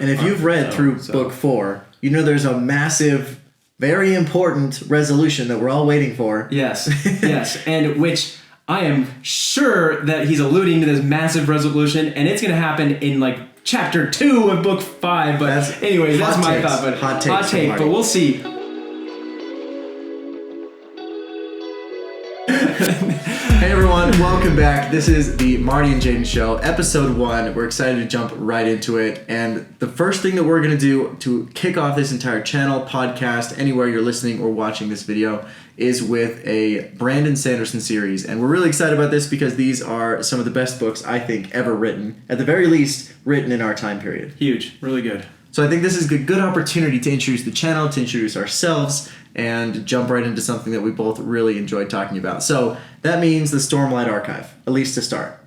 And if you've read through book 4, you know there's a massive, very important resolution that we're all waiting for. Yes, yes, and which I am sure that he's alluding to this massive resolution, and it's going to happen in like chapter 2 of book 5. But anyways, that's my thought. But hot take, but we'll see. Hey everyone, welcome back. This is the Marty and Jaden Show, episode 1. We're excited to jump right into it. And the first thing that we're going to do to kick off this entire channel, podcast, anywhere you're listening or watching this video, is with a Brandon Sanderson series. And we're really excited about this because these are some of the best books I think ever written, at the very least, written in our time period. Huge, really good. So I think this is a good opportunity to introduce the channel, to introduce ourselves, and jump right into something that we both really enjoyed talking about. So that means the Stormlight Archive, at least to start,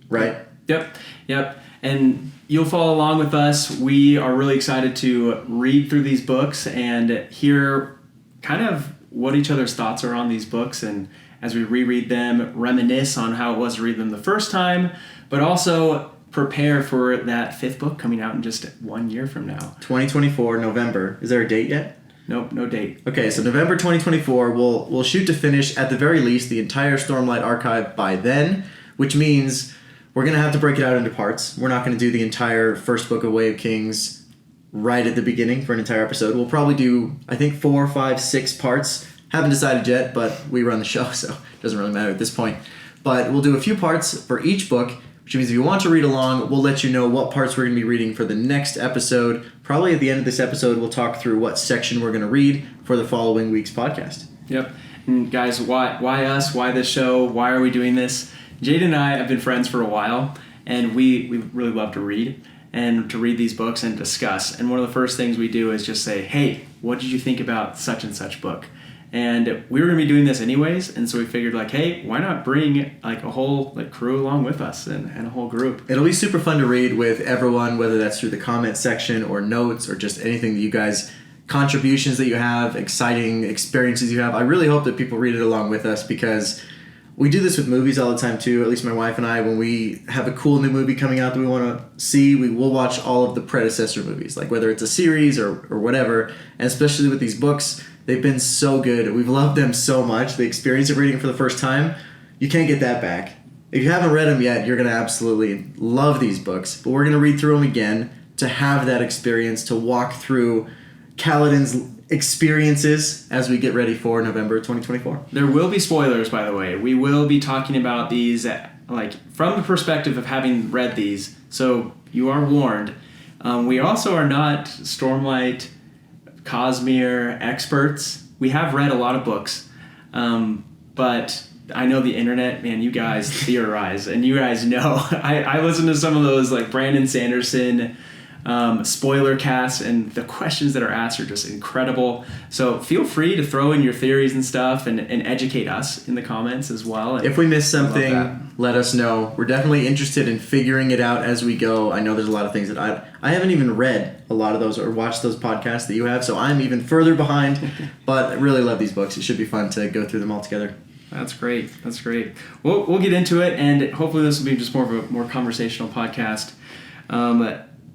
right? Yep. And you'll follow along with us. We are really excited to read through these books and hear kind of what each other's thoughts are on these books, and as we reread them, reminisce on how it was to read them the first time, but also prepare for that 5th book coming out in just 1 year from now. 2024, November. Is there a date yet? Nope, no date. Okay, so November 2024, we'll shoot to finish, at the very least, the entire Stormlight Archive by then, which means we're going to have to break it out into parts. We're not going to do the entire first book of Way of Kings right at the beginning for an entire episode. We'll probably do, I think, 4, 5, 6 parts. Haven't decided yet, but we run the show, so it doesn't really matter at this point. But we'll do a few parts for each book, which means if you want to read along, we'll let you know what parts we're going to be reading for the next episode. Probably at the end of this episode, we'll talk through what section we're going to read for the following week's podcast. Yep. And guys, why us? Why this show? Why are we doing this? Jade and I have been friends for a while, and we really love to read and to read these books and discuss. And one of the first things we do is just say, hey, what did you think about such and such book? And we were going to be doing this anyways, and so we figured, like, hey, why not bring like a whole crew along with us and a whole group? It'll be super fun to read with everyone, whether that's through the comment section or notes or just anything that you guys, contributions that you have, exciting experiences you have. I really hope that people read it along with us, because we do this with movies all the time too, at least my wife and I. When we have a cool new movie coming out that we want to see, we'll watch all of the predecessor movies, like whether it's a series or whatever. And especially with these books, they've been so good. We've loved them so much. The experience of reading for the first time, you can't get that back. If you haven't read them yet, you're going to absolutely love these books. But we're going to read through them again to have that experience, to walk through Kaladin's experiences as we get ready for November 2024. There will be spoilers, by the way. We will be talking about these from the perspective of having read these, so you are warned. We also are not Stormlight Cosmere experts. We have read a lot of books, but I know the internet, man, you guys theorize, and you guys know. I listen to some of those like Brandon Sanderson spoiler casts, and the questions that are asked are just incredible. So feel free to throw in your theories and stuff and educate us in the comments as well. And if we miss something, let us know. We're definitely interested in figuring it out as we go. I know there's a lot of things that I haven't even read a lot of those or watched those podcasts that you have, so I'm even further behind. But I really love these books. It should be fun to go through them all together. That's great. We'll get into it, and hopefully this will be just more of a more conversational podcast.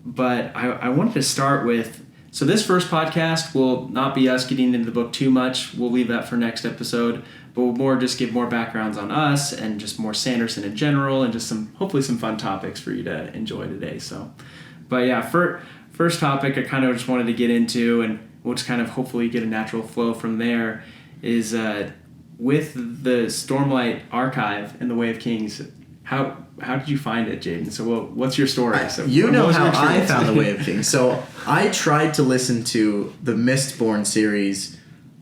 But I wanted to start with, so this first podcast will not be us getting into the book too much. We'll leave that for next episode, but we'll more just give more backgrounds on us and just more Sanderson in general, and just hopefully some fun topics for you to enjoy today. So, but yeah, first topic I kind of just wanted to get into, and we'll just kind of hopefully get a natural flow from there, is with the Stormlight Archive and the Way of Kings. How did you find it, Jaden? So what's your story? You know how I found the Way of Kings. So I tried to listen to the Mistborn series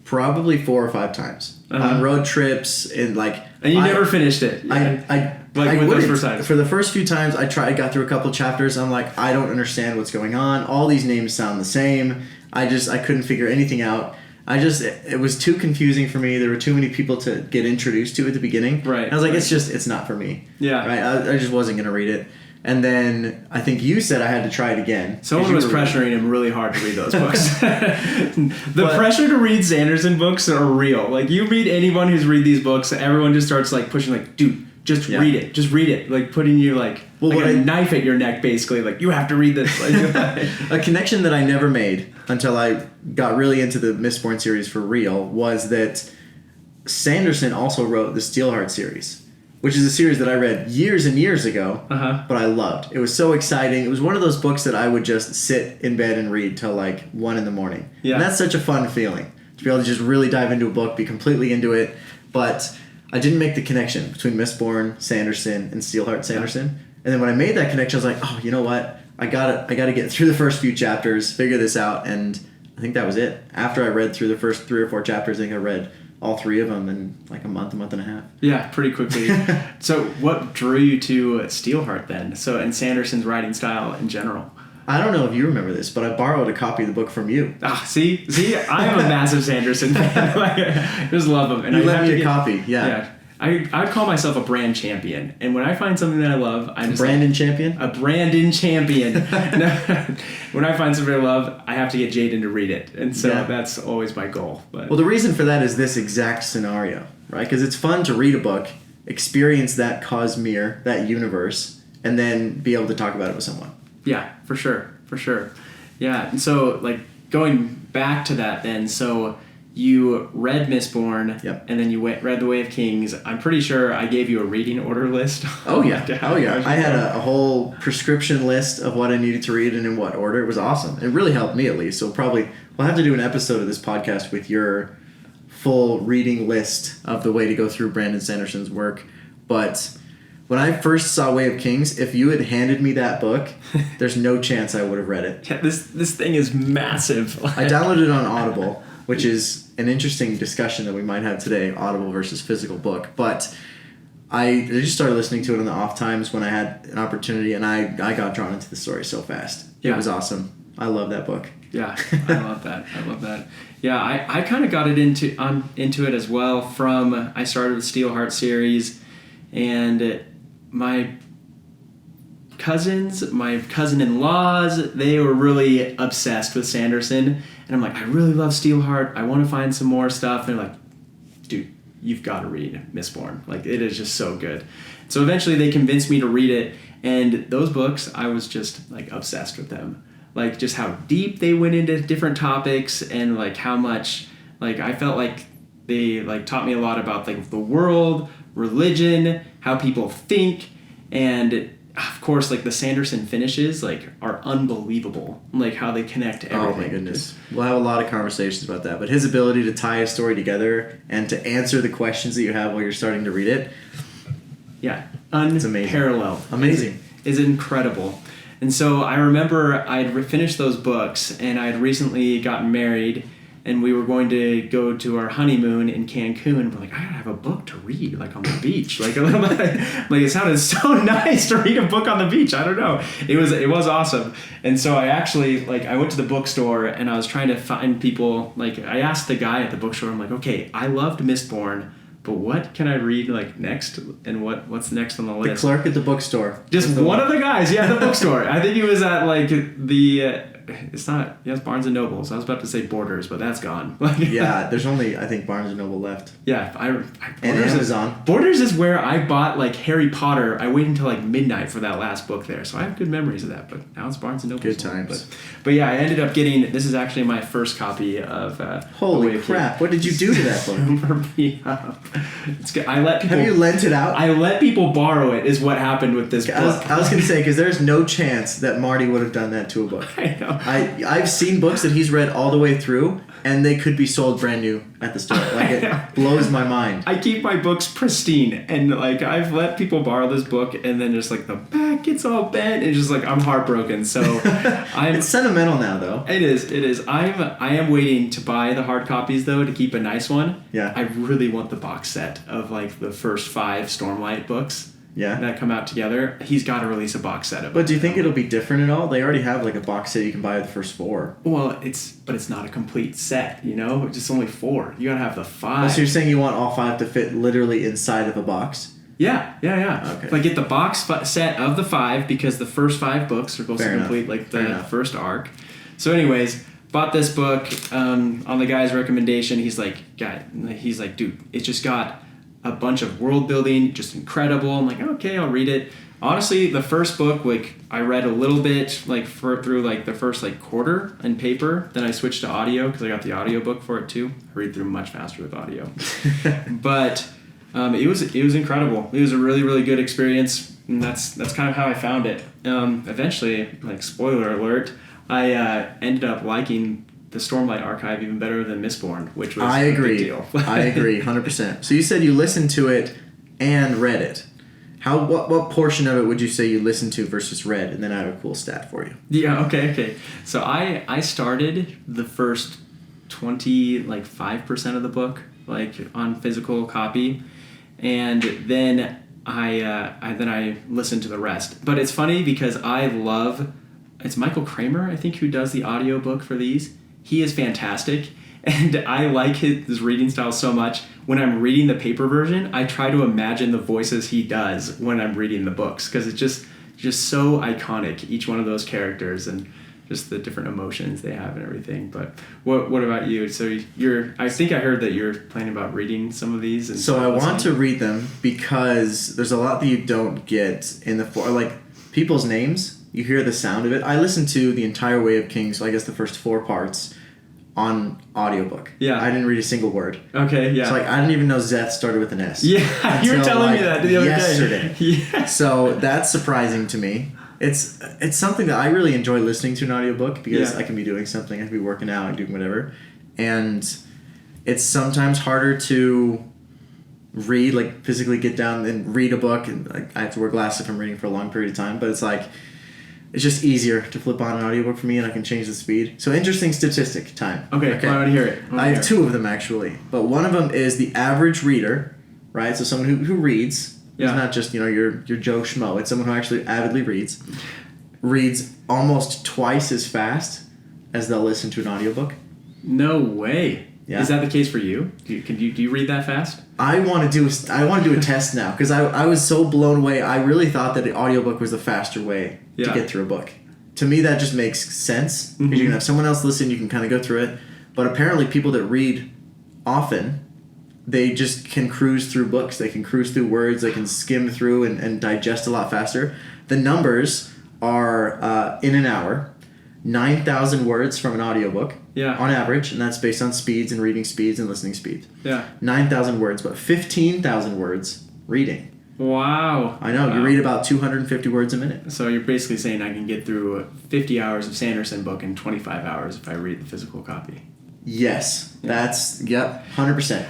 probably 4 or 5 times on road trips, and you never finished it. For the first few times I got through a couple chapters. I'm like, I don't understand what's going on. All these names sound the same. I couldn't figure anything out. It was too confusing for me. There were too many people to get introduced to at the beginning. Right. And I was like, it's not for me. Yeah. Right. I just wasn't going to read it. And then I think you said I had to try it again. Someone was pressuring him really hard to read those books. The pressure to read Sanderson books are real. Like, you meet anyone who's read these books, everyone just starts pushing, dude, just read it. Just read it. Putting you Well, like a knife at your neck, basically. Like, you have to read this. A connection that I never made until I got really into the Mistborn series for real was that Sanderson also wrote the Steelheart series, which is a series that I read years and years ago, but I loved. It was so exciting. It was one of those books that I would just sit in bed and read till like 1 a.m. Yeah. And that's such a fun feeling, to be able to just really dive into a book, be completely into it. But I didn't make the connection between Mistborn Sanderson and Steelheart Sanderson. And then when I made that connection, I was like, oh, you know what? I gotta get through the first few chapters, figure this out, and I think that was it. After I read through the first 3 or 4 chapters, I think I read all 3 of them in like a month and a half. Yeah, pretty quickly. So what drew you to Steelheart then? So, and Sanderson's writing style in general? I don't know if you remember this, but I borrowed a copy of the book from you. See, I'm a massive Sanderson fan. I just love him. And you lent me a copy, yeah. I'd call myself a brand champion, and when I find something that I love, I'm just Brandon champion? A Brandon champion. When I find something I love, I have to get Jaden to read it, and so that's always my goal. But well, the reason for that is this exact scenario, right? Because it's fun to read a book, experience that cosmere, that universe, and then be able to talk about it with someone. Yeah, for sure. Yeah, and so like going back to that, then so. You read Mistborn, and then you read The Way of Kings. I'm pretty sure I gave you a reading order list. Oh, yeah. I had a whole prescription list of what I needed to read and in what order. It was awesome. It really helped me, at least. So we'll have to do an episode of this podcast with your full reading list of the way to go through Brandon Sanderson's work. But when I first saw Way of Kings, if you had handed me that book, there's no chance I would have read it. Yeah, this thing is massive. I downloaded it on Audible, which is an interesting discussion that we might have today, Audible versus physical book. But I just started listening to it in the off times when I had an opportunity, and I got drawn into the story so fast. Yeah. It was awesome. I love that book. Yeah, I love that. Yeah, I kind of got it into it as well from, I started with Steelheart series, and my cousin-in-laws, they were really obsessed with Sanderson. And I'm like, I really love Steelheart. I want to find some more stuff. And they're like, dude, you've got to read Mistborn. Like, it is just so good. So eventually they convinced me to read it. And those books, I was just, like, obsessed with them. Like, just how deep they went into different topics and, like, how much, like, I felt like they, like, taught me a lot about, like, the world, religion, how people think, and of course, like the Sanderson finishes, like are unbelievable. Like how they connect everything. Oh my goodness, we'll have a lot of conversations about that. But his ability to tie a story together and to answer the questions that you have while you're starting to read it, it's unparalleled. Amazing, is incredible. And so I remember I'd finished those books, and I'd recently gotten married. And we were going to go to our honeymoon in Cancun, and we're like, I gotta have a book to read, like on the beach. Like it sounded so nice to read a book on the beach. I don't know. It was awesome. And so I actually, like, I went to the bookstore and I was trying to find people. Like, I asked the guy at the bookstore, I'm like, okay, I loved Mistborn, but what can I read like next, and what's next on the list? The clerk at the bookstore. Just one of the guys, at the bookstore. I think he was at like the. It's Barnes and Noble. So I was about to say Borders, but that's gone. Yeah, there's only, I think, Barnes and Noble left. Yeah, and Amazon. Borders is where I bought like Harry Potter. I waited until like midnight for that last book there, so I have good memories of that. But now it's Barnes and Noble. Good times. But yeah, I ended up getting. This is actually my first copy of. Holy crap! What did you do to that book? It's good. I let people. Have you lent it out? I let people borrow it. Is what happened with this book. I was going to say, because there's no chance that Marty would have done that to a book. I know. I've seen books that he's read all the way through, and they could be sold brand new at the store. Like, it blows my mind. I keep my books pristine, and like I've let people borrow this book, and then just like the back gets all bent, and just like I'm heartbroken. So it's sentimental now, though. It is. I am waiting to buy the hard copies though to keep a nice one. Yeah. I really want the box set of like the first 5 Stormlight books. Yeah. That come out together. He's got to release a box set of it. But do you think it'll be different at all? They already have like a box set you can buy with the first 4. Well, it's not a complete set, you know? It's just only 4. You gotta have the 5. Oh, so you're saying you want all 5 to fit literally inside of a box? Yeah. Okay. Like get the box set of the 5 because the first 5 books are supposed to complete like the first arc. So anyways, bought this book on the guy's recommendation. He's like, dude, it's just got a bunch of world building, just incredible. I'm like, okay, I'll read it. Honestly, the first book, like, I read a little bit, like, through, like, the first, like, quarter in paper. Then I switched to audio because I got the audio book for it, too. I read through much faster with audio. But it was incredible. It was a really, really good experience, and that's kind of how I found it. Eventually, like, spoiler alert, I ended up liking the Stormlight Archive even better than Mistborn, which was a big deal. I agree, 100%. So you said you listened to it and read it. What portion of it would you say you listened to versus read? And then I have a cool stat for you. Yeah, okay. So I started the first 5% of the book, like, on physical copy, and then I listened to the rest. But it's funny because it's Michael Kramer, I think, who does the audiobook for these. He is fantastic, and I like his reading style so much. When I'm reading the paper version, I try to imagine the voices he does when I'm reading the books, because it's just so iconic, each one of those characters, and just the different emotions they have and everything. But what about you? So I think I heard that you're planning about reading some of these. And so I want to read them because there's a lot that you don't get in like people's names. You hear the sound of it. I listened to the entire Way of Kings, so I guess the first 4 parts, on audiobook. Yeah. I didn't read a single word. Okay, yeah. So I didn't even know Zeth started with an S. Yeah, you were telling me that the other yesterday. day. Yeah. So that's surprising to me. It's something that I really enjoy listening to an audiobook because I can be doing something, I can be working out and doing whatever. And it's sometimes harder to read, like physically get down and read a book, and like, I have to wear glasses if I'm reading for a long period of time, but it's just easier to flip on an audiobook for me, and I can change the speed. So interesting statistic time. Okay. I want to hear it. I have 2 of them, actually. But one of them is the average reader, right? So someone who reads. Yeah. It's not just, your Joe Schmo. It's someone who actually avidly reads almost twice as fast as they'll listen to an audiobook. No way. Yeah. Is that the case for you? Do you read that fast? I want to do a test now because I was so blown away. I really thought that the audiobook was the faster way to get through a book. To me, that just makes sense because you can have someone else listen. You can kind of go through it. But apparently, people that read often, they just can cruise through books. They can cruise through words. They can skim through and digest a lot faster. The numbers are in an hour, 9,000 words from an audiobook on average, and that's based on speeds and reading speeds and listening speeds. Yeah. 9,000 words, but 15,000 words reading. Wow. I know. Wow. You read about 250 words a minute. So you're basically saying I can get through 50 hours of Sanderson book in 25 hours if I read the physical copy. Yes. That's 100%.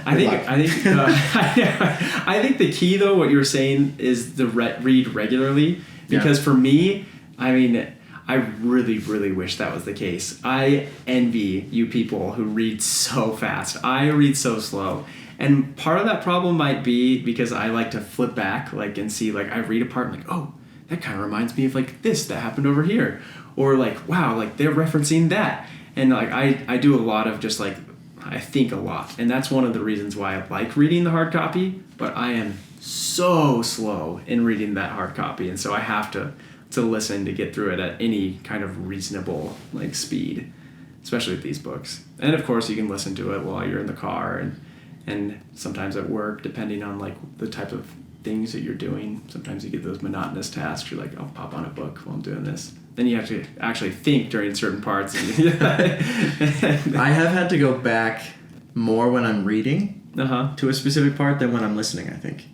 I think the key, though, what you were saying is the read regularly, because for me, I mean, I really, really wish that was the case. I envy you people who read so fast. I read so slow. And part of that problem might be because I like to flip back, like, and see, like, I read a part and like, oh, that kind of reminds me of, like, this that happened over here. Or, like, wow, like, they're referencing that. And, like, I do a lot of just, like, I think a lot. And that's one of the reasons why I like reading the hard copy. But I am so slow in reading that hard copy. And so I have to listen to get through it at any kind of reasonable, like, speed, especially with these books. And, of course, you can listen to it while you're in the car and sometimes at work, depending on, like, the type of things that you're doing. Sometimes you get those monotonous tasks. You're like, I'll pop on a book while I'm doing this. Then you have to actually think during certain parts. I have had to go back more when I'm reading to a specific part than when I'm listening, I think.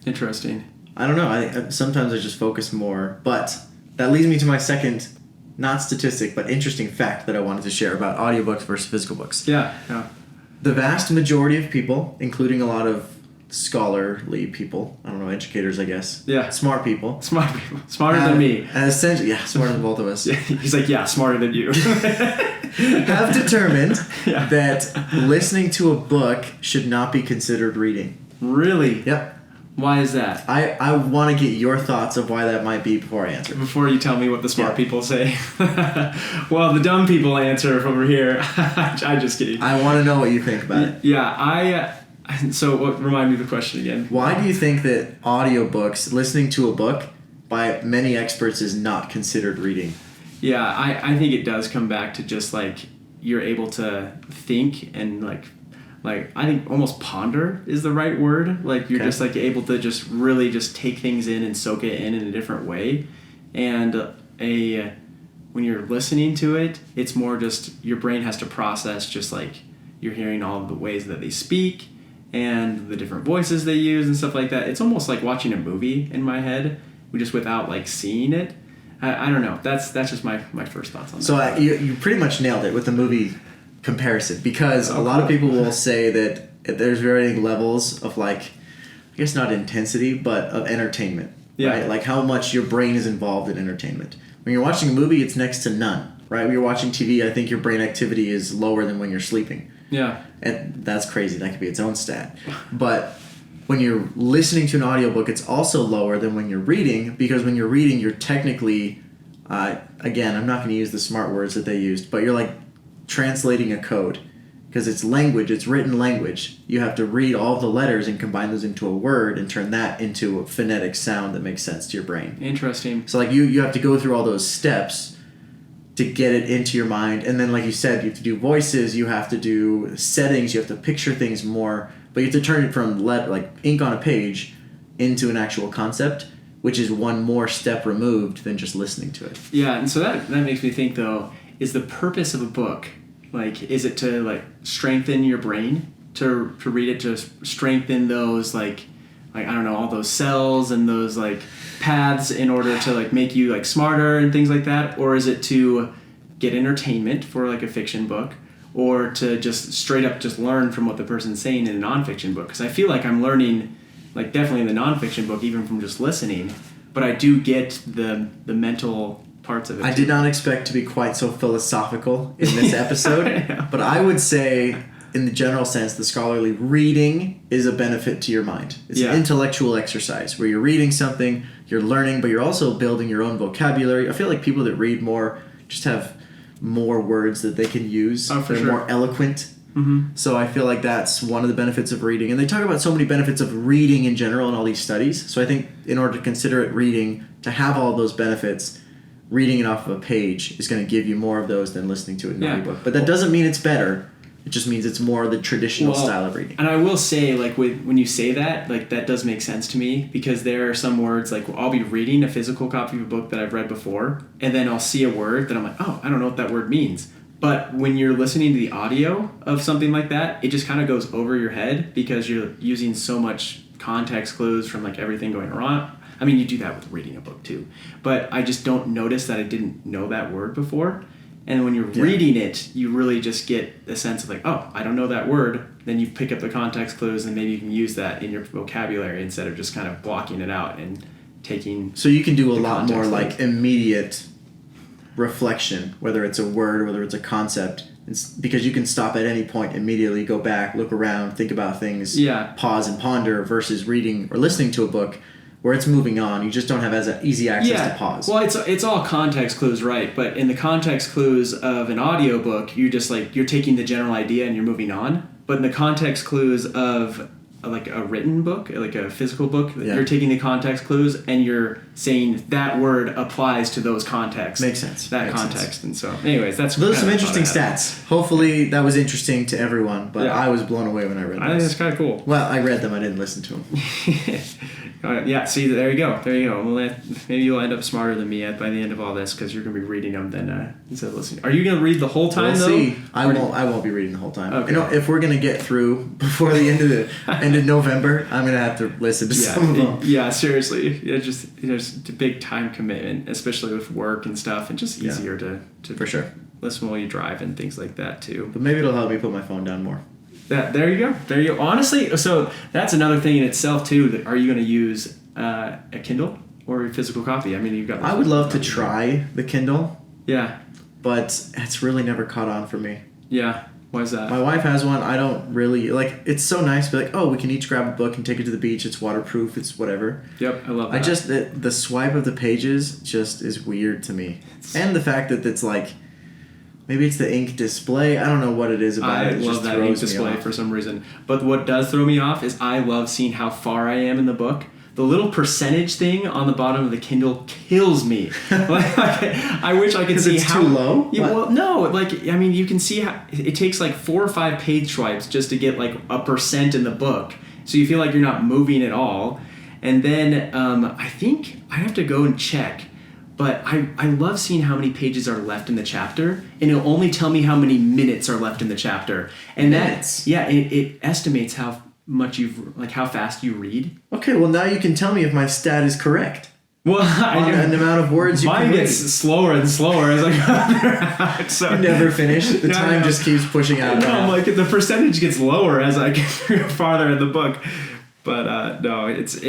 Interesting. I don't know. Sometimes I just focus more. But that leads me to my second, not statistic, but interesting fact that I wanted to share about audiobooks versus physical books. Yeah. The vast majority of people, including a lot of scholarly people, I don't know, educators, I guess. Yeah. Smart people. Smarter than me. Essentially, smarter than both of us. Yeah, he's like, smarter than you. Have determined that listening to a book should not be considered reading. Really? Yep. Why is that? I want to get your thoughts of why that might be before I answer. Before you tell me what the smart people say. Well, the dumb people answer over here. I'm just kidding. I want to know what you think about it. Yeah, so remind me of the question again. Why do you think that audiobooks, listening to a book, by many experts is not considered reading? Yeah, I think it does come back to just, like, you're able to think and, like, like, I think almost ponder is the right word. Like, you're just like able to just really just take things in and soak it in a different way. And when you're listening to it, it's more just your brain has to process, just like you're hearing all of the ways that they speak and the different voices they use and stuff like that. It's almost like watching a movie in my head, just without like seeing it. I don't know. That's just my first thoughts on that. So you pretty much nailed it with the movie comparison, because a lot of people will say that there's varying levels of, like, I guess not intensity, but of entertainment. Yeah. Right? Like how much your brain is involved in entertainment. When you're watching a movie, it's next to none. Right? When you're watching TV, I think your brain activity is lower than when you're sleeping. Yeah. And that's crazy. That could be its own stat. But when you're listening to an audiobook, it's also lower than when you're reading, because when you're reading, you're technically, again, I'm not going to use the smart words that they used, but you're like translating a code, because it's language, it's written language. You have to read all the letters and combine those into a word and turn that into a phonetic sound that makes sense to your brain. Interesting. So like you have to go through all those steps to get it into your mind. And then, like you said, you have to do voices, you have to do settings, you have to picture things more, but you have to turn it from like ink on a page into an actual concept, which is one more step removed than just listening to it. Yeah, and so that makes me think, though, is the purpose of a book, like, is it to like strengthen your brain, to read it, to strengthen those like I don't know, all those cells and those like paths in order to like make you like smarter and things like that? Or is it to get entertainment for like a fiction book, or to just straight up just learn from what the person's saying in a nonfiction book? Because I feel like I'm learning, like, definitely in the nonfiction book, even from just listening, but I do get the mental parts of it. I did not expect to be quite so philosophical in this episode, but I would say, in the general sense, the scholarly reading is a benefit to your mind. It's an intellectual exercise where you're reading something, you're learning, but you're also building your own vocabulary. I feel like people that read more just have more words that they can use. They're more eloquent. Mm-hmm. So I feel like that's one of the benefits of reading. And they talk about so many benefits of reading in general in all these studies. So I think in order to consider it reading, to have all those benefits, reading it off of a page is going to give you more of those than listening to it in an audiobook. But that doesn't mean it's better. It just means it's more the traditional style of reading. And I will say, like, when you say that, like, that does make sense to me, because there are some words, like, I'll be reading a physical copy of a book that I've read before, and then I'll see a word that I'm like, oh, I don't know what that word means. But when you're listening to the audio of something like that, it just kind of goes over your head, because you're using so much context clues from, like, everything going on. I mean, you do that with reading a book too. But I just don't notice that I didn't know that word before. And when you're reading it, you really just get a sense of like, oh, I don't know that word. Then you pick up the context clues, and maybe you can use that in your vocabulary instead of just kind of blocking it out and taking. So you can do a lot more like immediate reflection, whether it's a word or whether it's a concept, because you can stop at any point, immediately go back, look around, think about things, pause and ponder, versus reading or listening to a book where it's moving on. You just don't have as easy access to pause. Well, it's all context clues, right? But in the context clues of an audiobook, you just like, you're taking the general idea and you're moving on. But in the context clues of like a written book, like a physical book, you're taking the context clues and you're saying that word applies to those contexts. Makes sense. That context. And so, anyways, those are some interesting stats. Hopefully that was interesting to everyone, but I was blown away when I read them. I think it's kind of cool. Well, I read them. I didn't listen to them. See, there you go. Well, maybe you'll end up smarter than me by the end of all this, because you're going to be reading them then instead of listening. Are you going to read the whole time, though? We'll see. I won't be reading the whole time. Okay. You know, if we're going to get through before the end of November, I'm going to have to listen to some of them. Yeah, seriously. It's a big time commitment, especially with work and stuff, and just easier to for sure listen while you drive and things like that, too. But maybe it'll help me put my phone down more. There you go. Honestly, so that's another thing in itself too. Are you going to use a Kindle or a physical copy? I mean, you've got. I would love to try the Kindle. Yeah. But it's really never caught on for me. Yeah. Why is that? My wife has one. I don't really like. It's so nice to be like, oh, we can each grab a book and take it to the beach. It's waterproof. It's whatever. Yep, I love that. I just the swipe of the pages just is weird to me, and the fact that it's like. Maybe it's the ink display. I don't know what it is about it. I love that ink display for some reason. But what does throw me off is I love seeing how far I am in the book. the little percentage thing on the bottom of the Kindle kills me. I wish I could see it's how too low. Yeah, well, no, you can see how it takes like 4 or 5 page swipes just to get like a percent in the book, so you feel like you're not moving at all. And then I think I have to go and check, but I love seeing how many pages are left in the chapter, and it'll only tell me how many minutes are left in the chapter, and minutes. it estimates how much how fast you read. Okay, well now you can tell me if my stat is correct. Well, the amount of words you can read. Mine gets slower and slower as I go. So you never finish. The time just keeps pushing out. No, I'm like the percentage gets lower as I get farther in the book. But no, it's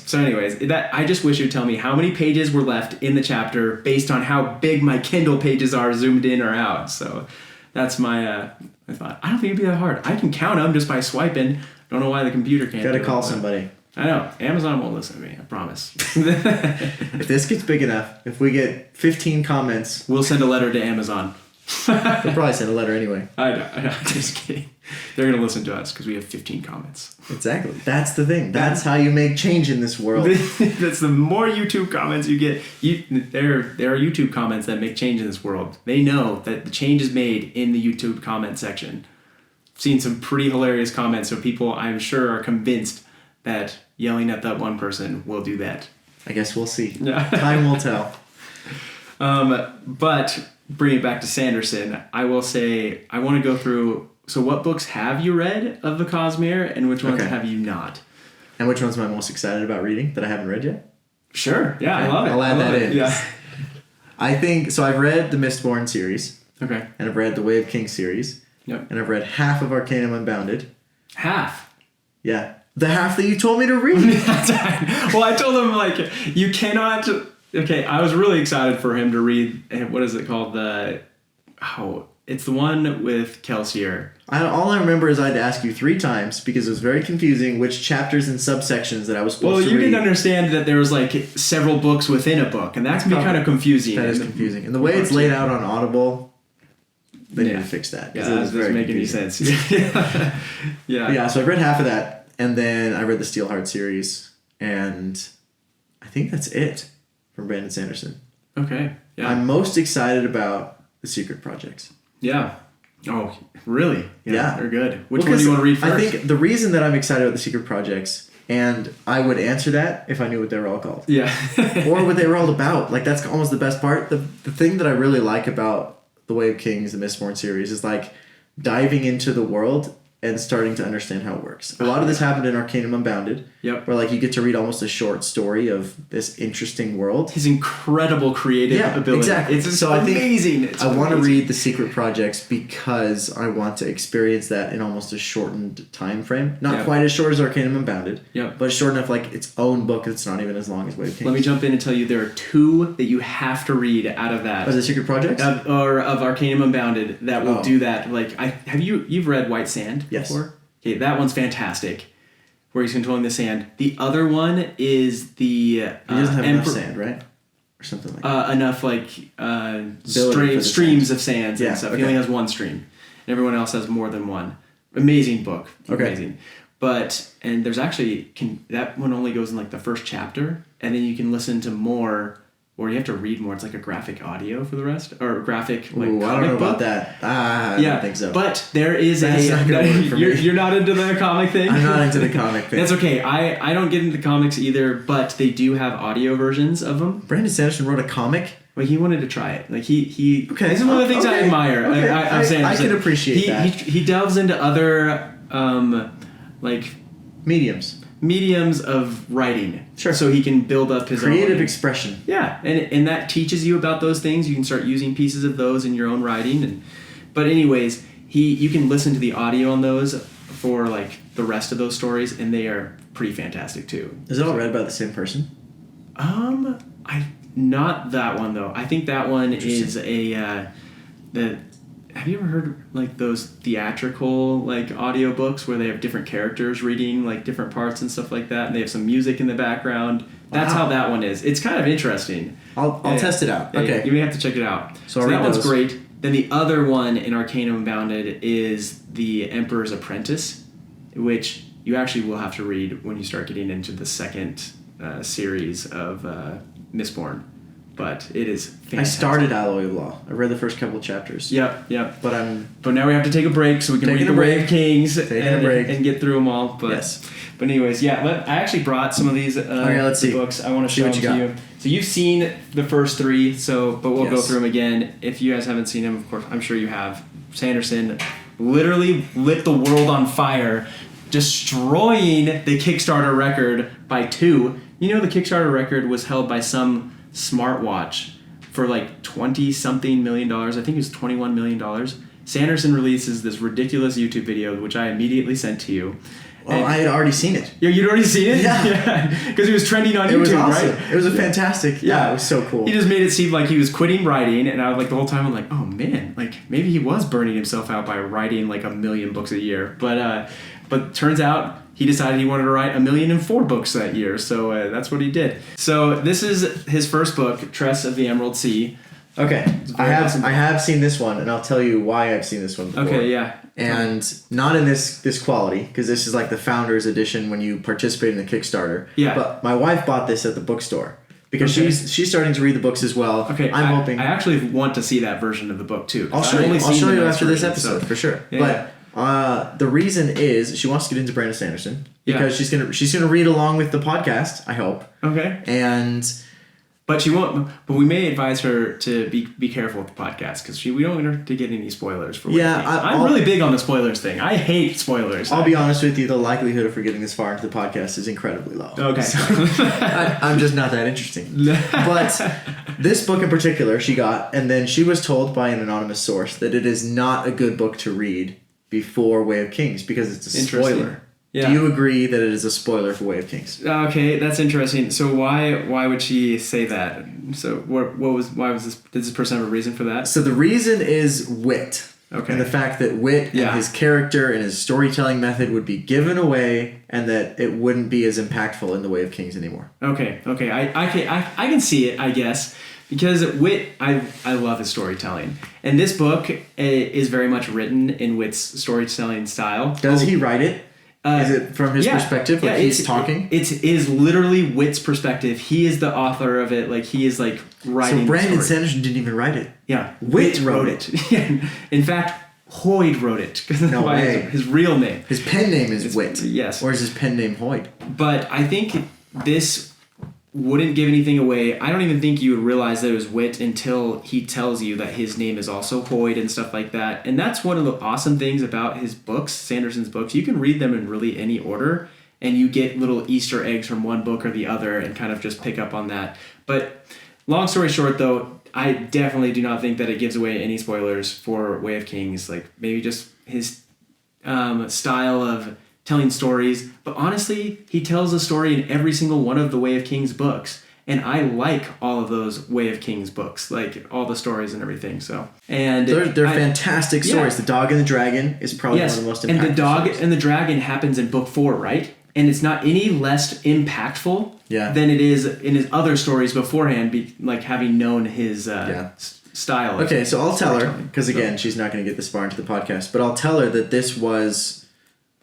so. Anyways, that I just wish you'd tell me how many pages were left in the chapter based on how big my Kindle pages are zoomed in or out. So that's my thought. I don't think it'd be that hard. I can count them just by swiping. Don't know why the computer can't. Gotta call somebody. I know. Amazon won't listen to me. I promise. If this gets big enough, if we get 15 comments, we'll send a letter to Amazon. They'll probably send a letter anyway. I know. Just kidding. They're going to listen to us because we have 15 comments. Exactly. That's the thing. That's how you make change in this world. That's the more YouTube comments you get. There are YouTube comments that make change in this world. They know that the change is made in the YouTube comment section. I've seen some pretty hilarious comments, so people, I'm sure, are convinced that yelling at that one person will do that. I guess we'll see. Yeah. Time will tell. But bring it back to Sanderson, I will say I want to go through. So, what books have you read of the Cosmere, and which ones have you not? And which ones am I most excited about reading that I haven't read yet? Sure. Yeah, I love it. I'll add that in. Yeah. I think so. I've read the Mistborn series. Okay. And I've read the Way of Kings series. Yep. And I've read half of Arcanum Unbounded. Half. Yeah. The half that you told me to read. Well, I told him, you cannot... Okay, I was really excited for him to read... What is it called? It's the one with Kelsier. All I remember is I had to ask you 3 times because it was very confusing which chapters and subsections that I was supposed to read. Well, you didn't understand that there was, several books within a book, and that can be kind of confusing. That is confusing. And the way it's laid out on Audible... They need to fix that. Yeah, that doesn't make any sense. Yeah. Yeah, so I read half of that, and then I read the Steelheart series, and I think that's it from Brandon Sanderson. Okay, yeah. I'm most excited about the Secret Projects. Yeah. Oh, really? Yeah. They're good. Which one do you want to read first? I think the reason that I'm excited about the Secret Projects, and I would answer that if I knew what they were all called. Yeah. Or what they were all about. That's almost the best part. The thing that I really like about The Way of Kings, the Mistborn series, is diving into the world and starting to understand how it works. A lot of this happened in Arcanum Unbounded. Yep. Where you get to read almost a short story of this interesting world. His incredible creative ability. Exactly. It's so amazing. I want to read the Secret Projects because I want to experience that in almost a shortened time frame. Not quite as short as Arcanum Unbounded. Yep. But short enough its own book that's not even as long as Way of Kings. Let me jump in and tell you there are 2 that you have to read out of that. Of the Secret Projects? Of Arcanum Unbounded that will do that. You've read White Sand before? Okay, that one's fantastic. Where he's controlling the sand. The other one is the... he doesn't have enough sand, right? Or something like that. Enough, streams of sands and stuff. Okay. He only has 1 stream. And everyone else has more than 1. Amazing book. Okay. Amazing. And there's actually... that one only goes in, the first chapter. And then you can listen to more... Or you have to read more. It's like a graphic audio for the rest, or graphic comic I don't know book. about that. I don't think so. But there is That's not gonna work for me. You're not into the comic thing. I'm not into the comic thing. That's okay. I don't get into comics either, but they do have audio versions of them. Brandon Sanderson wrote a comic. He wanted to try it. He. Okay. This is one of the things I admire. Okay. I can appreciate that. He delves into other mediums of writing. Sure. So he can build up his creative own expression. Yeah, and that teaches you about those things. You can start using pieces of those in your own writing. But anyways, you can listen to the audio on those for the rest of those stories, and they are pretty fantastic too. Is it all read by the same person? Not that one though. I think that one is have you ever heard those theatrical audiobooks where they have different characters reading different parts and stuff like that, and they have some music in the background? That's how that one is. It's kind of interesting. I'll test it out. Okay. You may have to check it out. So that one's great. Then the other one in Arcanum Unbounded is The Emperor's Apprentice, which you actually will have to read when you start getting into the second series of Mistborn. But it is fantastic. I started Alloy of Law. I read the first couple of chapters. Yep. But now we have to take a break so we can read the Way of Kings and get through them all. But, yes. But anyways, I actually brought some of these books. I want to show them to you. So you've seen the first three, but we'll go through them again. If you guys haven't seen them, of course, I'm sure you have. Sanderson literally lit the world on fire, destroying the Kickstarter record by 2. You know the Kickstarter record was held by some smartwatch for like $20-something million. I think it was $21 million. Sanderson releases this ridiculous YouTube video, which I immediately sent to you. Well, I had already seen it. Yeah, you'd already seen it? Yeah. Because it was trending on YouTube, it was awesome. right? It was a fantastic... Yeah, it was so cool. He just made it seem like he was quitting writing, and I was like, the whole time I'm like, oh man, like maybe he was burning himself out by writing like 1 million books a year. But turns out he decided he wanted to write 1,004 books that year, so that's what he did. So this is his first book, Tress of the Emerald Sea. Okay, I have seen this one, and I'll tell you why I've seen this one before. Okay, yeah. And not in this quality, because this is like the Founders Edition when you participate in the Kickstarter. Yeah. But my wife bought this at the bookstore because she's starting to read the books as well. Okay, I'm hoping. I actually want to see that version of the book too. I'll show you after this episode for sure. Yeah. But the reason is she wants to get into Brandon Sanderson because she's gonna read along with the podcast. I hope. Okay. But she won't. But we may advise her to be careful with the podcast because we don't want her to get any spoilers for. I'm really big on the spoilers thing. I hate spoilers. I'll be honest with you. The likelihood of her getting this far into the podcast is incredibly low. Okay. So, I'm just not that interesting. But this book in particular, she got, and then she was told by an anonymous source that it is not a good book to read before Way of Kings because it's a spoiler. Yeah. Do you agree that it is a spoiler for Way of Kings? Okay, that's interesting. So why would she say that? So why was this? Did this person have a reason for that? So the reason is wit. Okay. And the fact that wit and his character and his storytelling method would be given away, and that it wouldn't be as impactful in the Way of Kings anymore. Okay. I can see it, I guess. Because Wit, I love his storytelling. And this book is very much written in Wit's storytelling style. Does he write it? Is it from his perspective? Like he's talking? It is literally Wit's perspective. He is the author of it. Like he is like writing. So Brandon Sanderson didn't even write it. Yeah. Wit wrote it. In fact, Hoyd wrote it. No way. His real name. His pen name is Wit. Yes. Or is his pen name Hoyd? But I think this wouldn't give anything away. I don't even think you would realize that it was Wit until he tells you that his name is also Hoyd and stuff like that. And that's one of the awesome things about his books, Sanderson's books. You can read them in really any order, and you get little Easter eggs from one book or the other and kind of just pick up on that. But long story short, though, I definitely do not think that it gives away any spoilers for Way of Kings. Like maybe just his style of telling stories, but honestly, he tells a story in every single one of the Way of Kings books, and I like all of those Way of Kings books, like all the stories and everything. So, and they're fantastic stories. The Dog and the Dragon is probably one of the most impactful. And the Dog stories. and the Dragon happens in book 4, right? And it's not any less impactful than it is in his other stories beforehand, like having known his style. Okay, so I'll tell her, because again, she's not going to get this far into the podcast, but I'll tell her that this was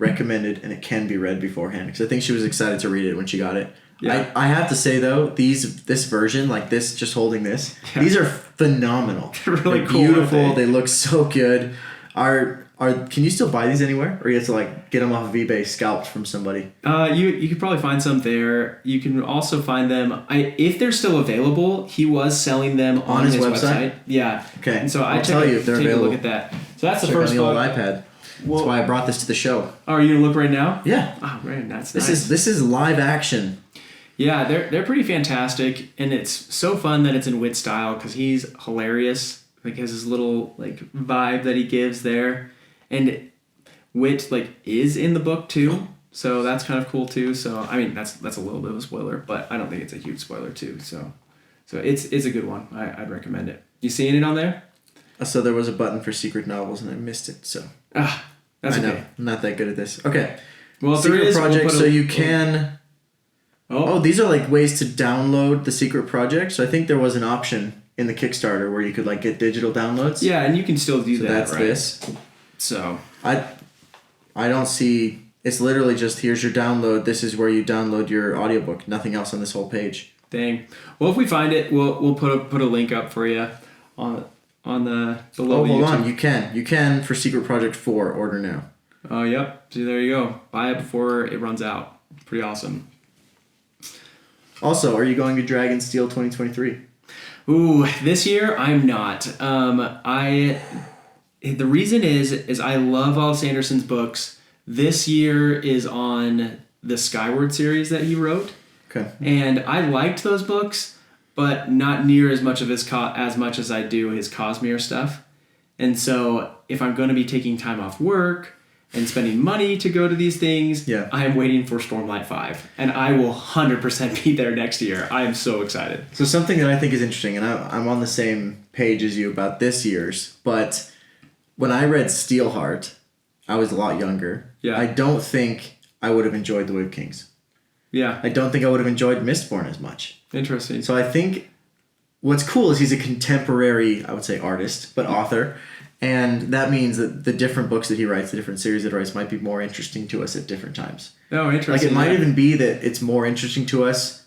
recommended and it can be read beforehand, because I think she was excited to read it when she got it. Yeah. I have to say though, this version, like this, just holding this, these are phenomenal. They're really They're cool. Beautiful. They look so good. Can you still buy these anywhere, or you have to like get them off of eBay scalped from somebody? You could probably find some there. You can also find them. If they're still available, he was selling them on his website. Yeah. Okay. And so I'll tell you if they're available. Take a look at that. So that's the first book. On the old iPad. That's why I brought this to the show. Oh, are you gonna look right now? Yeah. Oh, man, that's nice. This is live action. Yeah, they're pretty fantastic, and it's so fun that it's in Wit style because he's hilarious. Like has his little like vibe that he gives there, and Wit like is in the book too, so that's kind of cool too. So I mean that's a little bit of a spoiler, but I don't think it's a huge spoiler too. So it's a good one. I'd recommend it. You seeing it on there? So there was a button for secret novels and I missed it. So that's okay. know. I'm not that good at this. Okay. Well, if secret there is, project, we'll so you can. Oh, these are like ways to download the secret project. So I think there was an option in the Kickstarter where you could like get digital downloads. Yeah, and you can still do that. That's right? this. So I don't see It's literally just, here's your download. This is where you download your audiobook. Nothing else on this whole page. Dang. Well, if we find it, we'll put a link up for you on the below. Oh, hold YouTube. on. You can for Secret Project 4. Order now. Oh, yep. See, there you go. Buy it before it runs out. Pretty awesome. Also, are you going to Dragonsteel 2023? Ooh, this year I'm not. The reason is I love all Sanderson's books. This year is on the Skyward series that he wrote. Okay. And I liked those books, but not near as much of as much as I do his Cosmere stuff. And so if I'm going to be taking time off work and spending money to go to these things, I am waiting for Stormlight 5. And I will 100% be there next year. I am so excited. So something that I think is interesting, and I'm on the same page as you about this year's, but when I read Steelheart, I was a lot younger. Yeah. I don't think I would have enjoyed The Way of Kings. Yeah. I don't think I would have enjoyed Mistborn as much. Interesting. So I think what's cool is he's a contemporary, I would say, artist, but author. And that means that the different books that he writes, the different series that he writes, might be more interesting to us at different times. Oh, interesting. Like, it might even be that it's more interesting to us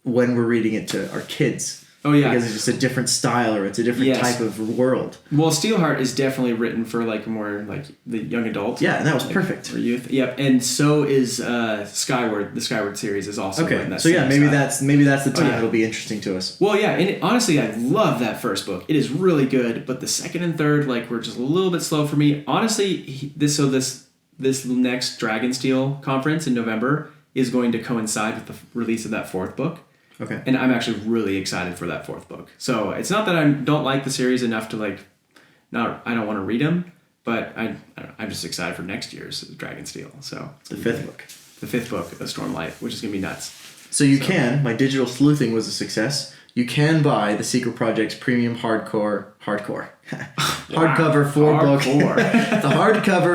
when we're reading it to our kids. Oh, yeah. Because it's just a different style or it's a different type of world. Well, Steelheart is definitely written for, like, more, like, the young adult. Yeah, and that was perfect. For youth. Yep. And so is Skyward. The Skyward series is also written that so yeah, maybe that's the time yeah. it'll be interesting to us. Well, yeah, and honestly, I love that first book. It is really good, but the second and third, like, were just a little bit slow for me. Honestly, this next Dragonsteel conference in November is going to coincide with the release of that fourth book. Okay. And I'm actually really excited for that fourth book. So it's not that I don't like the series enough to, like, I don't want to read them, but I'm just excited for next year's Dragonsteel. So The fifth book. The fifth book of Stormlight, which is going to be nuts. So my digital sleuthing was a success. You can buy the Secret Project's premium hardcover 4-book the hardcover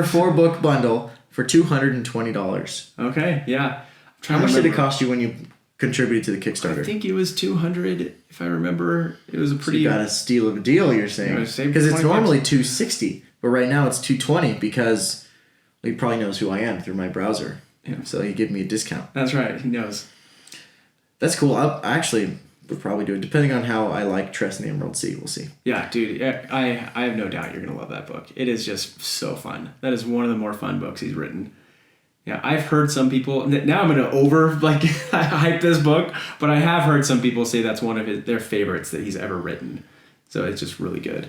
4-book bundle for $220. Okay, yeah. How much did it cost you when you contributed to the Kickstarter? I think it was $200, if I remember. It was a pretty. So you got a steal of a deal, you're saying? Because it's normally $260, but right now it's $220 because he probably knows who I am through my browser. Yeah. So he gave me a discount. That's right. He knows. That's cool. I actually would probably do it, depending on how I like Tress and the Emerald Sea. We'll see. Yeah, dude. I have no doubt you're gonna love that book. It is just so fun. That is one of the more fun books he's written. Yeah, I've heard some people. Now I'm gonna hype this book, but I have heard some people say that's one of their favorites that he's ever written. So it's just really good.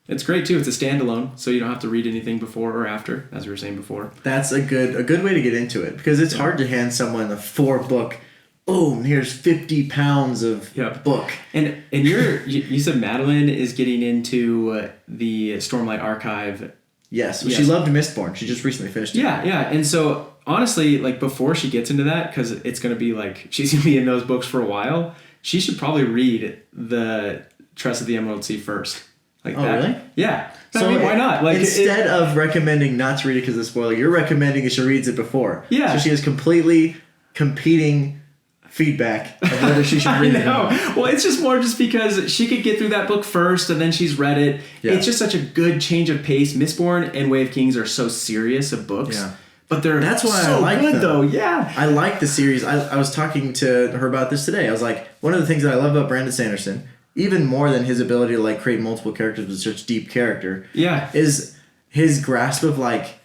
It's great too. It's a standalone, so you don't have to read anything before or after, as we were saying before. That's a good way to get into it, because it's hard to hand someone a 4-book. Oh, here's 50 pounds of book. And you said Madeline is getting into the Stormlight Archive. Yes, she loved Mistborn. She just recently finished it. Yeah. And so honestly, like, before she gets into that, because it's going to be like she's going to be in those books for a while, she should probably read the Tress of the Emerald Sea first. Like that. Really? Yeah. So, I mean, why not? Like, instead of recommending not to read it because of the spoiler, you're recommending that she reads it before. Yeah. So she has completely competing feedback of whether she should read it. Well, it's just more because she could get through that book first and then she's read it. Yeah. It's just such a good change of pace. Mistborn and Way of Kings are so serious of books. Yeah. But that's why I like them. Though. Yeah. I like the series. I was talking to her about this today. I was like, one of the things that I love about Brandon Sanderson, even more than his ability to, like, create multiple characters with such deep character, is his grasp of, like,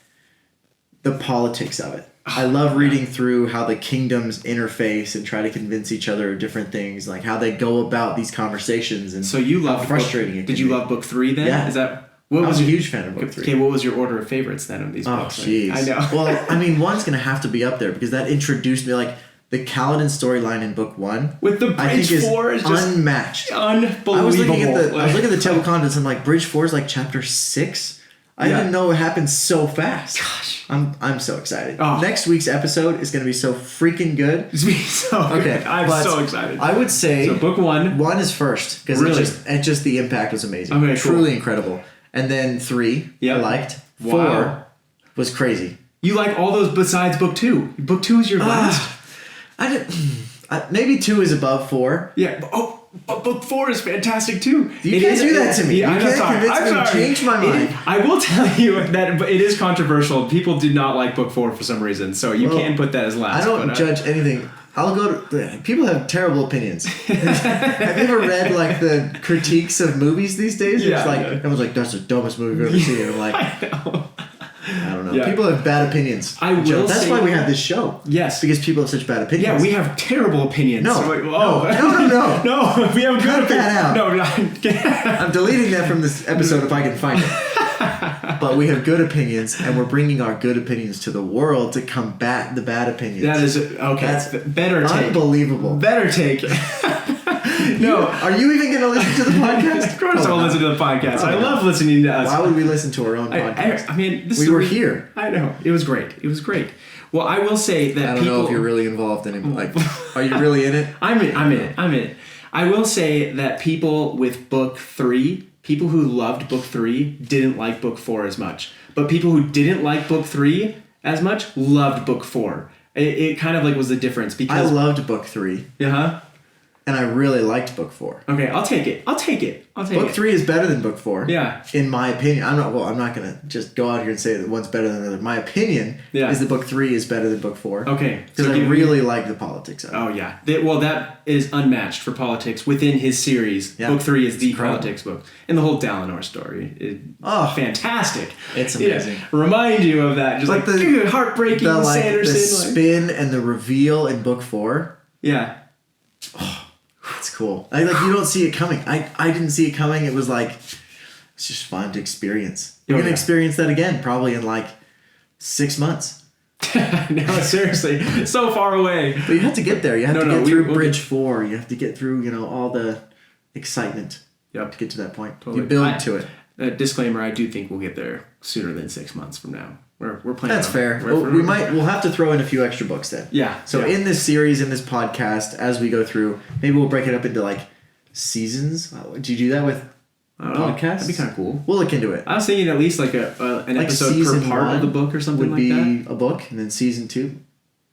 the politics of it. I love reading through how the kingdoms interface and try to convince each other of different things, like how they go about these conversations, and so you love how frustrating it can be. Did you love book 3 then? Yeah. Is that I was a huge fan of book 3. Okay, what was your order of favorites then of these books? Oh, jeez. I know. Well, I mean, one's going to have to be up there because that introduced me, like, the Kaladin storyline in book 1. With the Bridge 4 is just unmatched. Unbelievable. I was looking at the table of contents, and I'm like, Bridge 4 is like chapter 6? I didn't know it happened so fast. Gosh. I'm so excited. Oh. Next week's episode is going to be so freaking good. It's going to be so good. I'm so excited. I would say so book 1 is first because it just the impact was amazing. Okay, truly incredible. And then 3 I liked. 4 was crazy. You like all those besides book 2. Book 2 is your last. Maybe 2 is above 4. Yeah. Oh, but book 4 is fantastic too. You can't do that to me. You can't convince me to change my mind. I will tell you that it is controversial. People do not like book 4 for some reason, so you can put that as last. I don't judge anything. I'll go to... People have terrible opinions. Have you ever read, like, the critiques of movies these days? Yeah. It's like, everyone's like, that's the dumbest movie I've ever seen. And I'm like... I don't know. Yeah. People have bad opinions. That's why we have this show. Yes. Because people have such bad opinions. Yeah, we have terrible opinions. No. So, No, we have good opinions. Cut that out. No, I'm deleting that from this episode if I can find it. But we have good opinions, and we're bringing our good opinions to the world to combat the bad opinions. That is... Okay, that's better take. Unbelievable. Better take. No. Are you even going to listen to the podcast? Of course I'll listen to the podcast. I love listening to us. Why would we listen to our own podcast? I mean, we were here. I know. It was great. It was great. Well, I will say that I don't know if you're really involved in it. Like, are you really in it? I'm in it. I will say that people with book 3, people who loved book 3 didn't like book 4 as much. But people who didn't like book 3 as much loved book 4. It kind of like was the difference because I loved book 3. Uh-huh. And I really liked book 4. Okay, I'll take it. Book 3 is better than book 4. Yeah. In my opinion. I'm not going to just go out here and say that one's better than the other. My opinion is that book 3 is better than book 4. Okay. Because I really like the politics of it. Oh, yeah. That is unmatched for politics within his series. Yeah. Book 3 is the politics book. And the whole Dalinar story is fantastic. It's amazing. Yeah. Remind you of that. Just like the heartbreaking Sanderson. The spin and the reveal in book 4. Yeah. Oh. It's cool. You don't see it coming. I didn't see it coming. It was like, it's just fun to experience. You're going to experience that again probably in like 6 months. No, seriously. It's so far away. But you have to get there. You have to get through Bridge 4. You have to get through, all the excitement to get to that point. Totally. You build to it. Disclaimer, I do think we'll get there sooner than 6 months from now. We're playing. That's fair. We'll have to throw in a few extra books then. Yeah. So in this series, in this podcast, as we go through, maybe we'll break it up into like seasons. Do you do that with podcasts? That'd be kind of cool. We'll look into it. I was thinking at least like an episode per part of the book or something like that. Would be a book, and then season 2.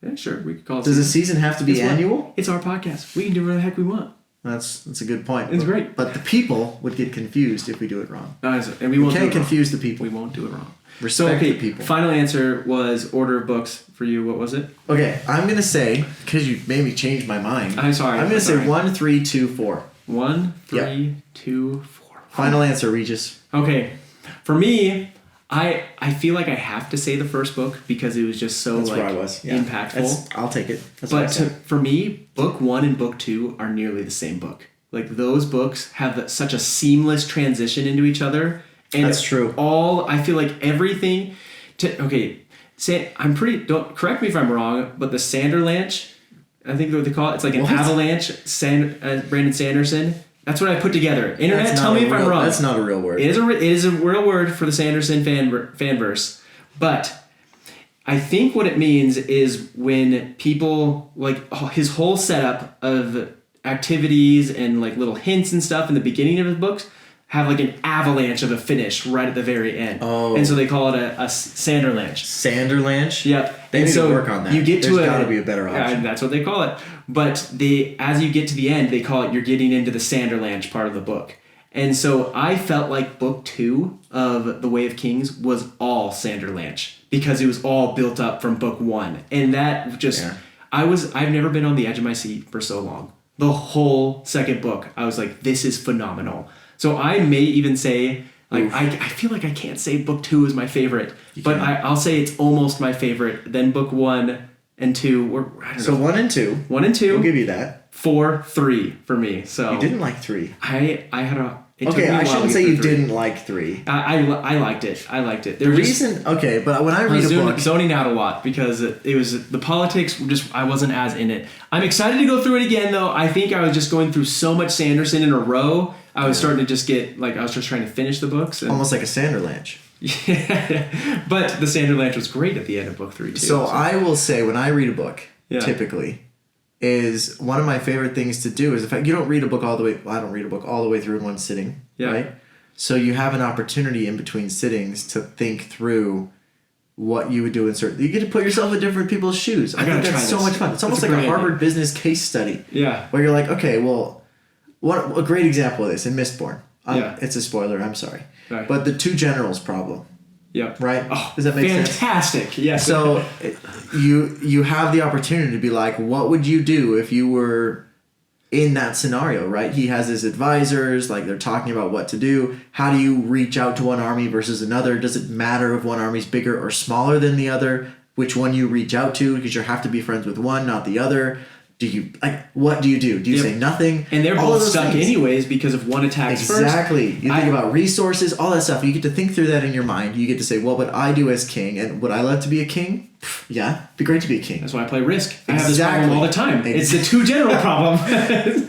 Yeah, sure. We could call it. Does a season have to be annual? It's our podcast. We can do whatever the heck we want. That's a good point. It's great. But the people would get confused if we do it wrong. And we can't confuse the people. We won't do it wrong. Respect the people. Final answer was order of books for you. What was it? Okay, I'm going to say, because you made me change my mind. I'm sorry. I'm going to say 1, 3, 2, 4. 1, 3, 2, 4. Final answer, Regis. Okay. For me, I feel like I have to say the first book because it was just so impactful. I'll take it. For me, book 1 and book 2 are nearly the same book. Like those books have such a seamless transition into each other. And that's true. I feel like everything don't correct me if I'm wrong, but the Sanderlanche, I think what they call it, it's like an avalanche, Brandon Sanderson. That's what I put together. Internet, tell me if I'm wrong. That's not a real word. It is a real word for the Sanderson fanverse. But I think what it means is when people, like his whole setup of activities and like little hints and stuff in the beginning of his books have like an avalanche of a finish right at the very end. Oh. And so they call it a Sanderlanche. Sanderlanche? Yep. They need to work on that. There's got to be a better option. That's what they call it. But as you get to the end, they call it you're getting into the Sanderlanche part of the book. And so I felt like book 2 of The Way of Kings was all Sanderlanche because it was all built up from book 1. And that just... Yeah. I've never been on the edge of my seat for so long. The whole second book, I was like, this is phenomenal. So I may even say, like, I feel like I can't say book 2 is my favorite, but I'll say it's almost my favorite. Then book 1 and 2 So 1 and 2. 1 and 2. We'll give you that. 4, 3 for me. So you didn't like 3. I had a... I shouldn't say you didn't like 3. I liked it. The reason, but when I read a book, zoning out a lot because it was the politics. I wasn't as in it. I'm excited to go through it again, though. I think I was just going through so much Sanderson in a row. I was starting to just get I was just trying to finish the books. Almost like a Sanderlanche. Yeah, but the Sanderlanche was great at the end of book 3 too. So I will say when I read a book, typically. Is one of my favorite things to do is the fact you don't read a book all the way. Well, I don't read a book all the way through in one sitting, right? So you have an opportunity in between sittings to think through what you would do in certain. You get to put yourself in different people's shoes. I think that's so much fun. It's almost like a Harvard business case study. Yeah, where you're like, okay, well, What a great example of this in Mistborn. Yeah. It's a spoiler. I'm sorry, Right. but the two generals problem. Yep. Right? Oh, Does that make sense? fantastic. Yes. So you have the opportunity to be like, what would you do if you were in that scenario, right? He has his advisors, like they're talking about what to do. How do you reach out to one army versus another? Does it matter if one army's bigger or smaller than the other? Which one you reach out to, because you have to be friends with one, not the other. Do you what do? Do you say nothing? And they're all both those stuck things. anyways because of one attacks first. Exactly. You think about resources, all that stuff. You get to think through that in your mind. You get to say, well, what I do as king, and would I love to be a king? Yeah, it'd be great to be a king. That's why I play Risk. I have this problem all the time. It's the two general problem.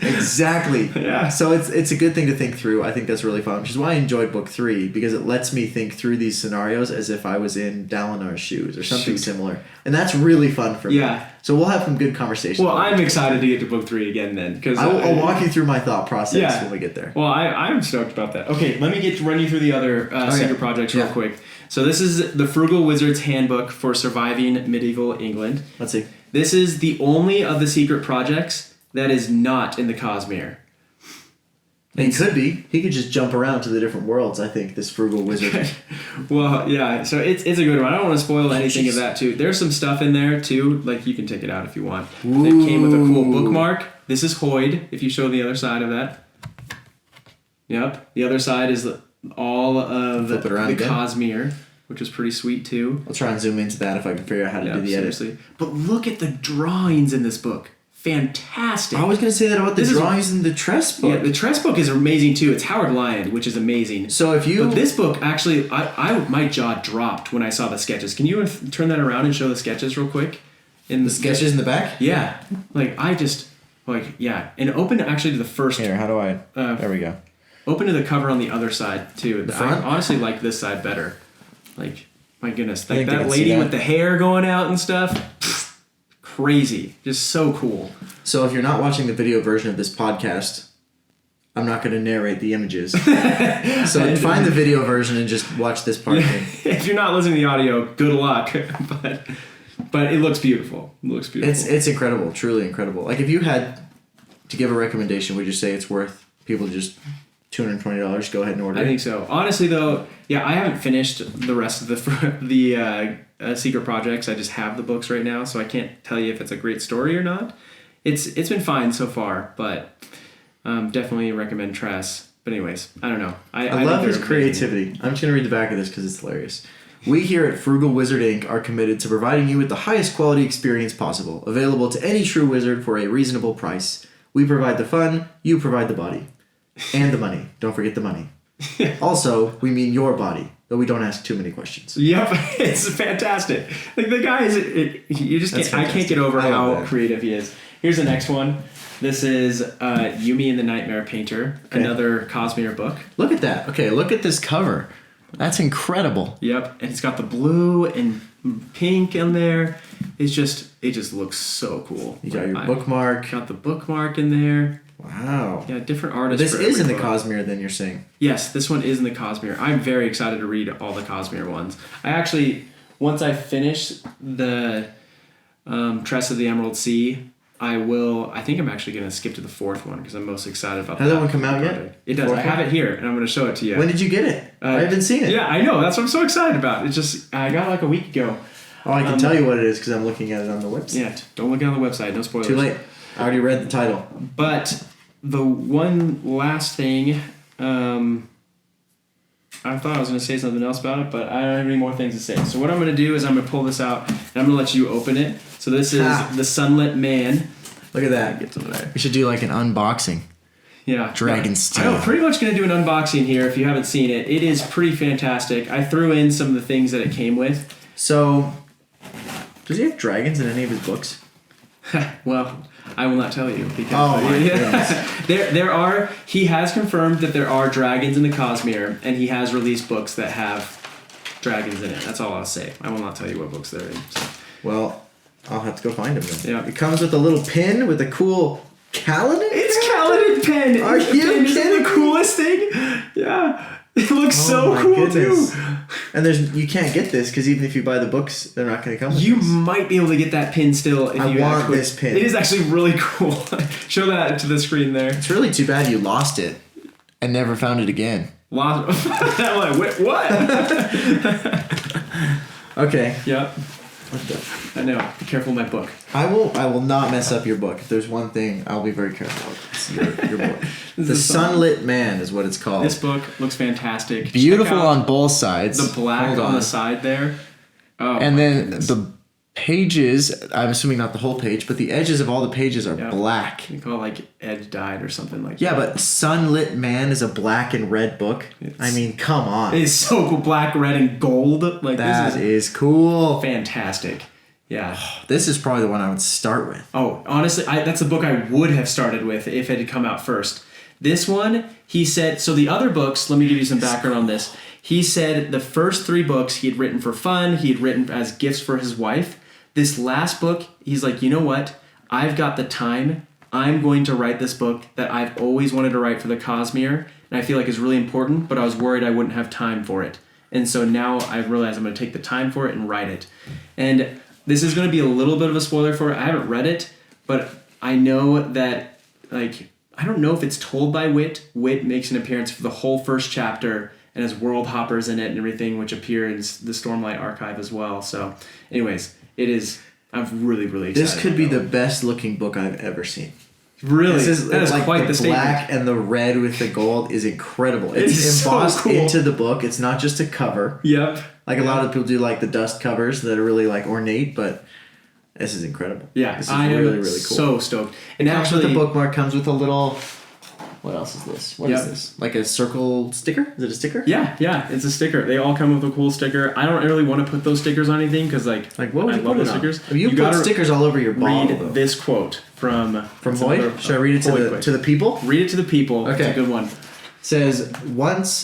Exactly. Yeah. So it's a good thing to think through. I think that's really fun, which is why I enjoyed book 3, because it lets me think through these scenarios as if I was in Dalinar's shoes or something similar. And that's really fun for me. Yeah. So we'll have some good conversations. Well, I'm excited to get to book 3 again then. Because I'll walk you through my thought process when we get there. Well, I'm stoked about that. Okay, let me run you through the other secret projects real quick. So this is the Frugal Wizard's Handbook for Surviving Medieval England. Let's see. This is the only of the secret projects that is not in the Cosmere. It could be. He could just jump around to the different worlds, I think, this Frugal Wizard. Well, yeah, so it's a good one. I don't want to spoil anything of that, too. There's some stuff in there, too. Like, you can take it out if you want. Ooh. It came with a cool bookmark. This is Hoyd, if you show the other side of that. Yep. The other side is all of the Cosmere, which is pretty sweet, too. I'll try and zoom into that if I can figure out how to do the edit. But look at the drawings in this book. Fantastic. I was going to say that about the drawings in the Tress book. Yeah, the Tress book is amazing too. It's Howard Lyon, which is amazing. So if you... But this book, actually, my jaw dropped when I saw the sketches. Can you turn that around and show the sketches real quick? The sketches in the back? Yeah. And open actually to the first... Here, how do I... there we go. Open to the cover on the other side too. The front? I honestly like this side better. Like, my goodness. Like that lady with the hair going out and stuff. Crazy. Just so cool. So if you're not watching the video version of this podcast, I'm not going to narrate the images. So find the video version and just watch this part. If you're not listening to the audio, good luck. But it looks beautiful. It looks beautiful. It's incredible. Truly incredible. Like if you had to give a recommendation, would you say it's worth people just $220? Go ahead and order it. I think so. Honestly, though, I haven't finished the rest of the secret projects. I just have the books right now, so I can't tell you if it's a great story or not. It's been fine so far, but definitely recommend Tress. But anyways, I don't know. I love his creativity. I'm just going to read the back of this because it's hilarious. We here at Frugal Wizard Inc. are committed to providing you with the highest quality experience possible, available to any true wizard for a reasonable price. We provide the fun, you provide the body. And the money. Don't forget the money. Also, we mean your body, though we don't ask too many questions. Yep, it's fantastic. Like the guy is, you just can't. I can't get over how creative he is. Here's the next one. This is Yumi and the Nightmare Painter, another Cosmere book. Look at that. Okay, look at this cover. That's incredible. Yep, and it's got the blue and pink in there. It just looks so cool. You got your bookmark. Got the bookmark in there. Wow. Yeah, different artists. This is in the Cosmere, then you're saying? Yes, this one is in the Cosmere. I'm very excited to read all the Cosmere ones. I actually, once I finish the Tress of the Emerald Sea, I think I'm actually going to skip to the fourth one because I'm most excited about that. Has that one come out yet? It does. I have it here, and I'm going to show it to you. When did you get it? I haven't seen it. Yeah, I know. That's what I'm so excited about. I got it like a week ago. Oh, I can tell you what it is because I'm looking at it on the website. Yeah, don't look on the website. No spoilers. Too late. I already read the title. But the one last thing, I thought I was going to say something else about it, but I don't have any more things to say. So what I'm going to do is I'm going to pull this out, and I'm going to let you open it. So this is The Sunlit Man. Look at that. We should do like an unboxing. Yeah. Dragonstone. I'm pretty much going to do an unboxing here if you haven't seen it. It is pretty fantastic. I threw in some of the things that it came with. So, does he have dragons in any of his books? Well, I will not tell you because my goodness. there are. He has confirmed that there are dragons in the Cosmere, and he has released books that have dragons in it. That's all I'll say. I will not tell you what books they're in. So. Well, I'll have to go find them then. Yeah. It comes with a little pin with a cool Kaladin. It's Kaladin pen. Are you kidding? Isn't it the coolest thing? Yeah. It looks so my cool goodness. too. And you can't get this because even if you buy the books, they're not going to come with You this. might be able to get that pin still. If I you want actually, this pin. It is actually really cool. Show that to the screen there. It's really too bad you lost it and never found it again. Lost. I'm like, wait, what? Okay. Yep. I know. Be careful with my book. I will not mess up your book. If there's one thing, I'll be very careful of. It's your book. The Sunlit Man is what it's called. This book looks fantastic. Beautiful on both sides. The black on the side there. Oh, and then the pages, I'm assuming not the whole page, but the edges of all the pages are black. You call it like edge dyed or something like that. Yeah, but Sunlit Man is a black and red book. I mean, come on. It is so cool. Black, red, and gold. Like That this is cool. fantastic. Yeah. This is probably the one I would start with. Oh, honestly, that's the book I would have started with if it had come out first. This one, he said, so the other books, let me give you some background on this. He said the first 3 books he had written for fun, he had written as gifts for his wife. This last book, he's like, you know what? I've got the time. I'm going to write this book that I've always wanted to write for the Cosmere, and I feel like is really important, but I was worried I wouldn't have time for it. And so now I've realized I'm going to take the time for it and write it. And this is going to be a little bit of a spoiler for it. I haven't read it, but I know that, like, I don't know if it's told by Wit. Wit makes an appearance for the whole first chapter and has world hoppers in it and everything, which appear in the Stormlight Archive as well. So, anyways, it is. I'm really, really excited. This could be the best looking book I've ever seen. Really? That is like quite the black statement. and the red with the gold is incredible. It It's is so embossed cool. into the book. It's not just a cover. Yep. Like a lot of people do like the dust covers that are really like ornate, but this is incredible. Yeah, this is I am really, really cool. so stoked. And Comes actually, with the bookmark, comes with a little... What else is this? What is this? Like a circle sticker? Is it a sticker? Yeah, it's a sticker. They all come with a cool sticker. I don't really want to put those stickers on anything because, like what would I you love put those it on? stickers. I mean, you put gotta stickers all over your bottle, read though. this quote from Hoyt? Should I read it to the people? Read it to the people. Okay. It's a good one. Says,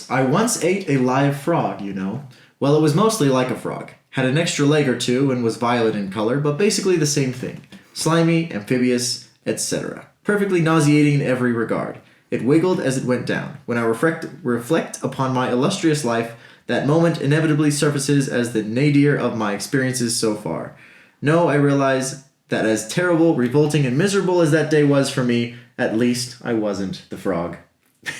I once ate a live frog, you know. Well, it was mostly like a frog. Had an extra leg or two and was violet in color, but basically the same thing. Slimy, amphibious, etc. Perfectly nauseating in every regard. It wiggled as it went down. When I reflect upon my illustrious life, that moment inevitably surfaces as the nadir of my experiences so far. No, I realize that as terrible, revolting, and miserable as that day was for me, at least I wasn't the frog.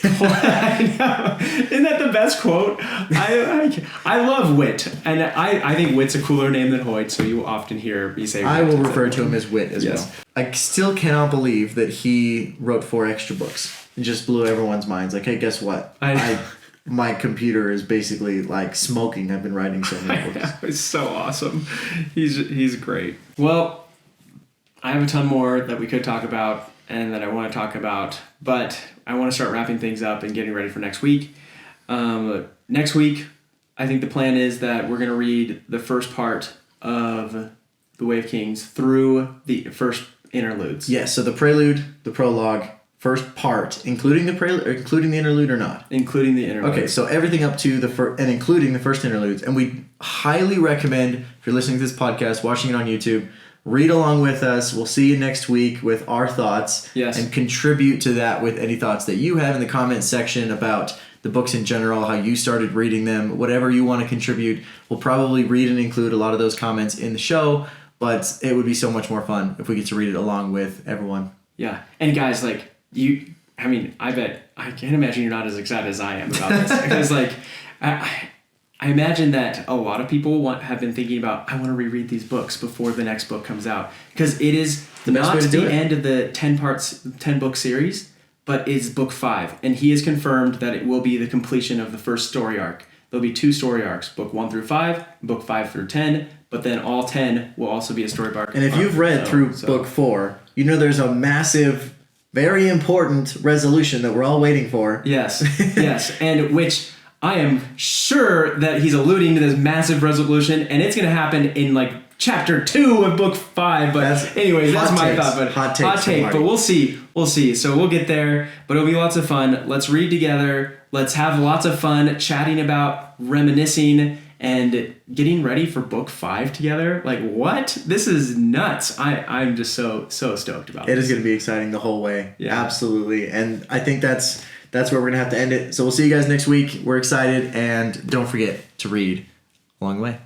I know. Isn't that the best quote? I love Wit, and I think Wit's a cooler name than Hoyt, so you will often hear me say Wit. I will refer to him as Wit as Yes. well. I still cannot believe that he wrote 4 extra books. It just blew everyone's minds. Like, hey, guess what? My computer is basically like smoking. I've been writing so many books. It's so awesome. He's great. Well, I have a ton more that we could talk about and that I want to talk about, but I want to start wrapping things up and getting ready for next week. Next week, I think the plan is that we're going to read the first part of The Way of Kings through the first interludes. Yes, so the prelude, the prologue, first part, including the prelude, including the interlude or not? Including the interlude. Okay, so everything up to the first, and including the first interludes. And we highly recommend, if you're listening to this podcast, watching it on YouTube, read along with us. We'll see you next week with our thoughts. Yes. And contribute to that with any thoughts that you have in the comment section about the books in general, how you started reading them, whatever you want to contribute. We'll probably read and include a lot of those comments in the show, but it would be so much more fun if we get to read it along with everyone. Yeah. And guys, like, I can't imagine you're not as excited as I am about this. Because, like, I imagine that a lot of people have been thinking about, I want to reread these books before the next book comes out. Because it is not the end of the 10 book series, but it's book 5. And he has confirmed that it will be the completion of the first story arc. There'll be 2 story arcs, book 1 through 5, book 5 through 10, but then all 10 will also be a story arc. And if you've read through book 4, you know there's a massive, very important resolution that we're all waiting for. Yes, and which I am sure that he's alluding to this massive resolution, and it's going to happen in like chapter 2 of book 5. But anyways, that's my thought. But hot take. But we'll see. So we'll get there. But it'll be lots of fun. Let's read together. Let's have lots of fun chatting about, reminiscing, and getting ready for book 5 together. Like, what? This is nuts. I'm just so stoked about it. It is going to be exciting the whole way. Yeah. Absolutely. And I think that's that's where we're going to have to end it. So we'll see you guys next week. We're excited, and don't forget to read along the way.